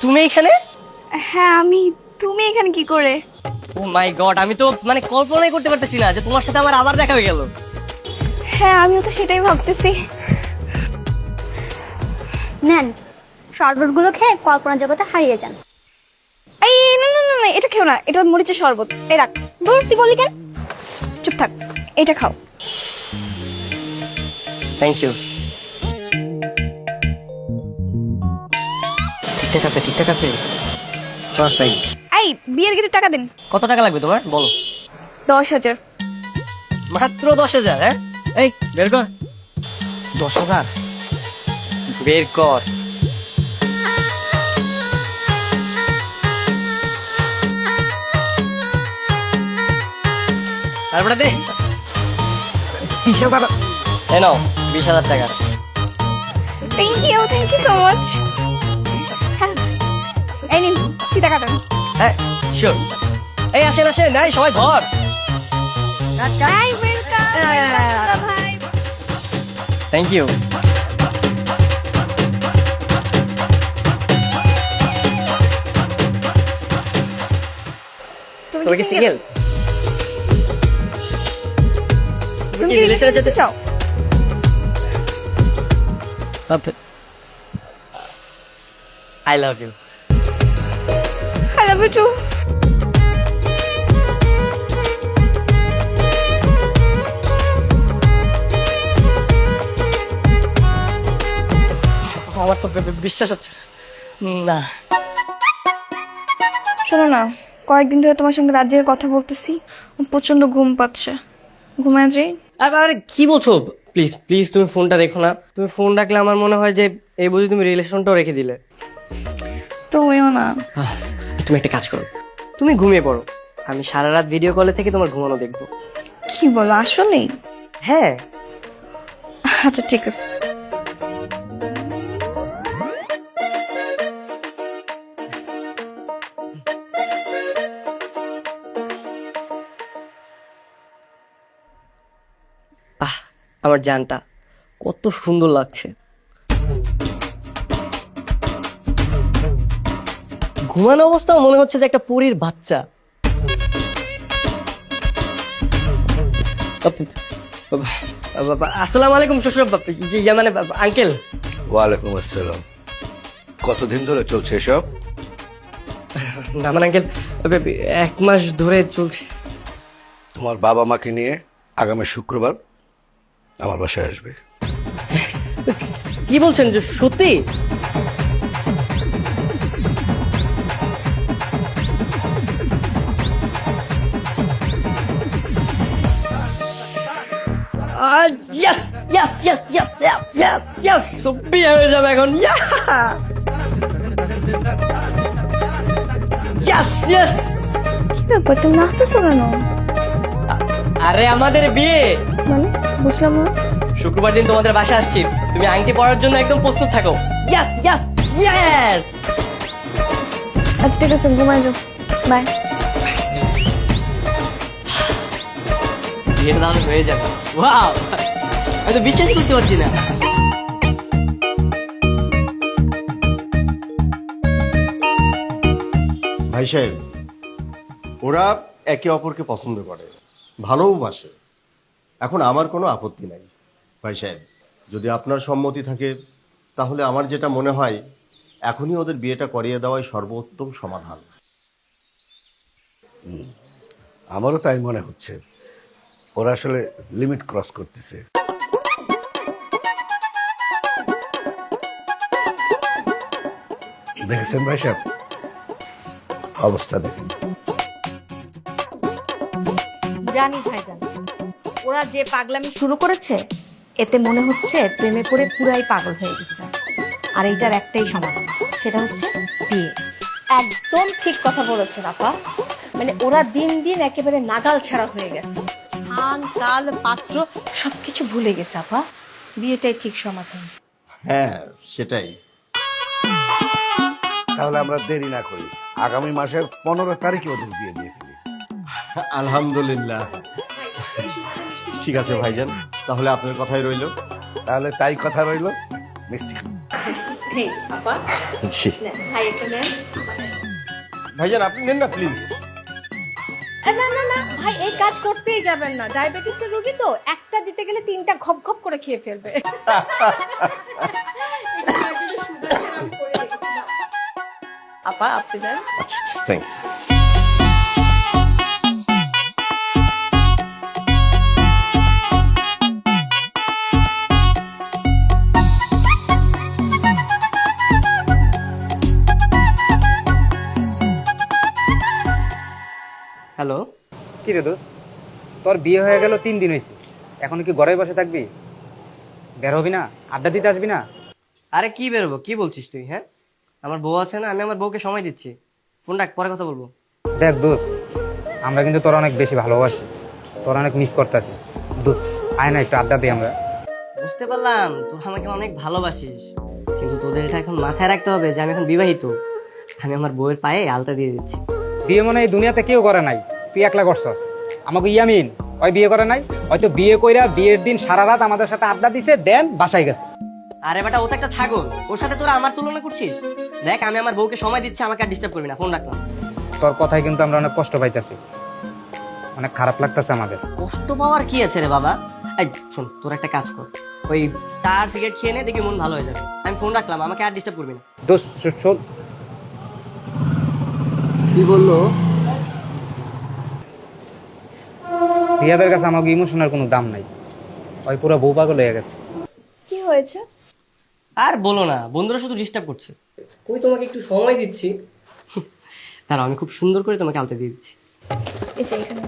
তুমি এখানে? হ্যাঁ আমি। তুমি এখানে কি করে? ও মাই গড, আমি তো মানে কল্পনাই করতে পারতেছি না যে তোমার সাথে আমার আবার দেখা হয়ে গেল। হ্যাঁ আমিও তো সেটাই ভাবতেছি। নেন, শরবতগুলো খেয়ে কল্পনা জগতে হারিয়ে যান। এই না না না না, এটা খেও না, এটা মরিচের শরবত। এই রাখ। দূর, তুই বলি কেন? চুপ থাক, এটা খাও। Thank you. ঠিকঠাক আছে, ঠিকঠাক আছে। পারফেক্ট। এই বিয়ের গেটে টাকা দিন। কত টাকা লাগবে তোমার বলো? 10,000। মাত্র 10,000? হ্যাঁ, এই বের কর। 10,000 বের কর। তারপরে দে হিসাব কর। এই নাও 20,000 টাকা। Thank you so much. হ্যাঁ এই নিন ফিতা কাটেন। হ্যাঁ শিওর। এই আসেন আসেন, নাই সবাই ধর। হাই ওয়েলকাম ভাই। Thank you. তুমি কি সিঙ্গেল? তুমি কি রিলেশনে যেতে চাও? I love you. I love you too. আমার তো বিশ্বাস হচ্ছে না। শোনো না, কয়েকদিন ধরে তোমার সঙ্গে রাত জেগে কথা বলতেছি, প্রচন্ড ঘুম পাচ্ছে। ঘুমায় যাই। আরে কি বলছো? প্লিজ প্লিজ তুমি ফোনটা রেখো না। তুমি ফোন রাখলে আমার মনে হয় যে এই বুঝি তুমি রিলেশনটাও রেখে দিলে। তুমিও না। তুমি একটা কাজ করো, তুমি ঘুমিয়ে পড়ো, আমি সারা রাত ভিডিও কলে থেকে তোমার ঘুমানো দেখবো। কি বলো আসলেই? হ্যাঁ। আচ্ছা ঠিক আছে। আহ আমার জানটা কত সুন্দর লাগছে। ঘুমানো অবস্থাও মনে হচ্ছে যে একটা পরীর বাচ্চা। আসসালামু আলাইকুম শ্বশুর মানে আঙ্কেল। ওয়ালাইকুম আসসালাম। কতদিন ধরে চলছে এসব? না মানে আঙ্কেল 1 মাস ধরে চলছে। তোমার বাবা মাকে নিয়ে আগামী শুক্রবার আমার বাসায় আসবে। কি বলছেন, যে সত্যি? Yes yes yes yes yes yes, বিয়ে হয়ে যাবে এখন। Yes yes. কি ব্যাপার, তুমি নাচতেছো কেন? আরে আমাদের বিয়ে মানে বুঝলাম না। শুক্রবার দিন তোমাদের বাসা আসছি, তুমি আংটি পরার জন্য একদম প্রস্তুত থাকো। Yes yes yes. আচ্ছা ঠিক আছে, ঘুমায় যাও। বাই। বিয়েটা তাহলে হয়ে যাবে। ওয়াও, আমি তো বিশ্বাস করতে পারছি না। ভাই সাহেব, ওরা একে অপরকে পছন্দ করে, ভালোবাসে। এখন আমার কোনো আপত্তি নাই ভাই সাহেব, যদি আপনার সম্মতি থাকে তাহলে আমার যেটা মনে হয় এখনই ওদের বিয়েটা করিয়ে দেওয়াই সর্বোত্তম সমাধান। আমারও তাই মনে হচ্ছে, ওরা আসলে লিমিট ক্রস করতেছে। দেখেছেন ভাই সাহেব, অবস্থা দেখেন। জানি ভাইজান, ওরা যে পাগলামি শুরু করেছে এতে মনে হচ্ছে প্রেমে পড়ে পুরাই পাগল হয়ে গেছে। আর এইটার একটাই সমাধান, সেটা হচ্ছে বিয়ে। একদম ঠিক কথা বলেছেন আপা। মানে ওরা দিন দিন একেবারে নাগাল ছাড়া হয়ে গেছে, স্থান কাল পাত্র সবকিছু ভুলে গেছে আপা। বিয়েটাই ঠিক সমাধান। হ্যাঁ সেটাই। তাহলে আমরা দেরি না করি, আগামী মাসের 15 তারিখে ওদের বিয়ে দিয়ে ফেলি। আলহামদুলিল্লাহ। ঠিক আছে ভাইজান, তাহলে আপনার কথাই রইল। তাহলে তাই কথা রইল। মিষ্টি এই যে, আপা জি নেন, ভাই একটু নেন। ভাইজান আপনি নেন না প্লিজ। না না না ভাই, এই কাজ করতেই যাবেন না, ডায়াবেটিসের রোগী তো, একটা দিতে গেলে তিনটা ঘপ ঘপ করে খেয়ে ফেলবে। আপা আপনি দেন। আচ্ছা থ্যাংক ইউ। হ্যালো, কি রে দোস্ত, তোর বিয়ে হয়ে গেল 3 দিন হয়েছে, এখন কি ঘরে বসে থাকবি? বের হবি না? আড্ডা দিতে আসবি না? আরে কি বেরোবো, কি বলছিস তুই? হ্যাঁ, আমার বউ আছে না, আমি আমার বউকে সময় দিচ্ছি। ফোন রাখ, পরে কথা বলবো। দেখ দোস্ত, আমরা কিন্তু তোর অনেক বেশি ভালোবাসি, তোর অনেক মিস করতেছি। দোস্ত আয় না, একটু আড্ডা দিই আমরা। বুঝতে পারলাম তোর আমাকে অনেক ভালোবাসিস, কিন্তু তোদের এটা এখন মাথায় রাখতে হবে যে আমি এখন বিবাহিত। আমি আমার বউয়ের পায়ে আলতা দিয়ে দিচ্ছি। বিয়ে মনে হয় এই দুনিয়াতে কেউ করে নাই, তুই একলা করছস। আমাকে ইয়ামিন ওই বিয়ে করে নাই, হয়তো বিয়ে কইরা বিয়ের দিন সারা রাত আমাদের সাথে আড্ডা দিছে, দেন বাসায় গেছে। আরে বেটা, ও তো একটা ছাগল, ওর সাথে তোরা আমার তুলনা করছিস? দেখ, আমি আমার বউকে সময় দিচ্ছি, আমাকে আর ডিস্টার্ব করবি না। ফোন রাখলাম। তোর কথায় কিন্তু আমরা অনেক কষ্ট পাইতেছি, অনেক খারাপ লাগতেছে আমাদের। কষ্ট পাওয়ার কি আছে রে বাবা? এই শোন, তোর একটা কাজ কর, ওই 4 সিগারেট খেয়ে নে, দেখি মন ভালো হয়ে যাবে। আমি ফোন রাখলাম, আমাকে আর ডিস্টার্ব করবি না। দোস্ত শোন, কি বললো? রিয়াদের কাছে আমাকে ইমোশনের কোনো দাম নাই, ওই পুরো বউ পাগল হয়ে গেছে। কি হয়েছে? আর বলো না, বন্ধুরা শুধু ডিস্টার্ব করছে। আমি তোমাকে একটু সময় দিচ্ছি। দাঁড়াও, আমি খুব সুন্দর করে তোমাকে আলতা দিয়ে দিচ্ছি। এই যে এখানে